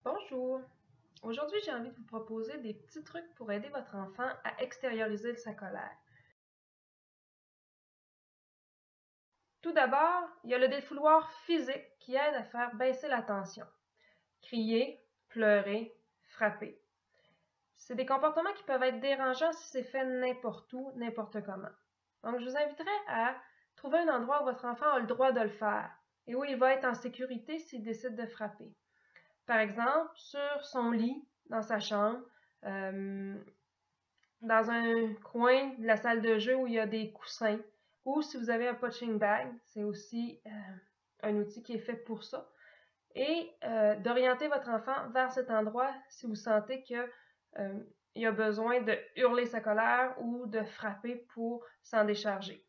Bonjour! Aujourd'hui, j'ai envie de vous proposer des petits trucs pour aider votre enfant à extérioriser sa colère. Tout d'abord, il y a le défouloir physique qui aide à faire baisser la tension. Crier, pleurer, frapper. C'est des comportements qui peuvent être dérangeants si c'est fait n'importe où, n'importe comment. Donc, je vous inviterai à trouver un endroit où votre enfant a le droit de le faire et où il va être en sécurité s'il décide de frapper. Par exemple, sur son lit, dans sa chambre, dans un coin de la salle de jeu où il y a des coussins, ou si vous avez un punching bag, c'est aussi un outil qui est fait pour ça, et d'orienter votre enfant vers cet endroit si vous sentez qu'il a besoin de hurler sa colère ou de frapper pour s'en décharger.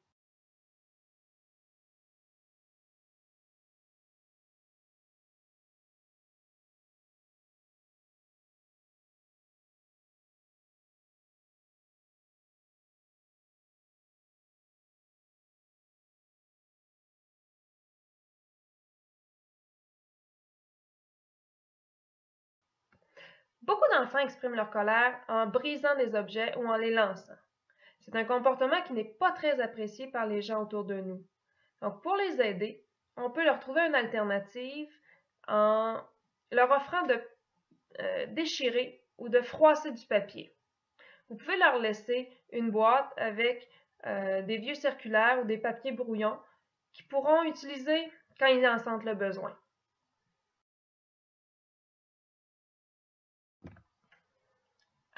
Beaucoup d'enfants expriment leur colère en brisant des objets ou en les lançant. C'est un comportement qui n'est pas très apprécié par les gens autour de nous. Donc, pour les aider, on peut leur trouver une alternative en leur offrant de déchirer ou de froisser du papier. Vous pouvez leur laisser une boîte avec des vieux circulaires ou des papiers brouillons qu'ils pourront utiliser quand ils en sentent le besoin.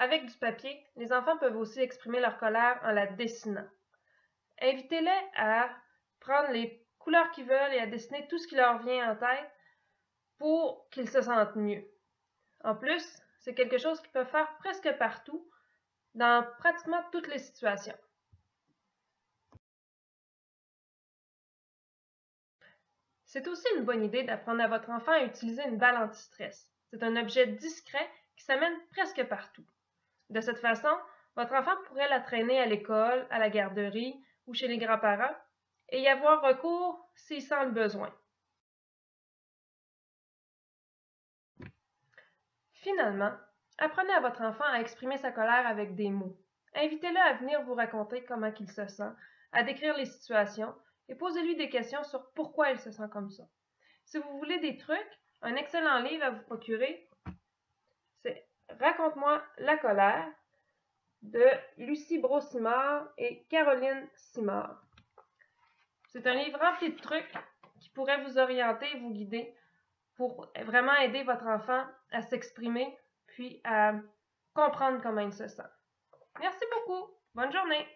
Avec du papier, les enfants peuvent aussi exprimer leur colère en la dessinant. Invitez-les à prendre les couleurs qu'ils veulent et à dessiner tout ce qui leur vient en tête pour qu'ils se sentent mieux. En plus, c'est quelque chose qu'ils peuvent faire presque partout, dans pratiquement toutes les situations. C'est aussi une bonne idée d'apprendre à votre enfant à utiliser une balle anti-stress. C'est un objet discret qui s'amène presque partout. De cette façon, votre enfant pourrait la traîner à l'école, à la garderie ou chez les grands-parents et y avoir recours s'il sent le besoin. Finalement, apprenez à votre enfant à exprimer sa colère avec des mots. Invitez-le à venir vous raconter comment il se sent, à décrire les situations et posez-lui des questions sur pourquoi il se sent comme ça. Si vous voulez des trucs, un excellent livre à vous procurer, c'est Raconte-moi la colère de Lucie Brault-Simard et Caroline Simard. C'est un livre rempli de trucs qui pourrait vous orienter et vous guider pour vraiment aider votre enfant à s'exprimer puis à comprendre comment il se sent. Merci beaucoup. Bonne journée.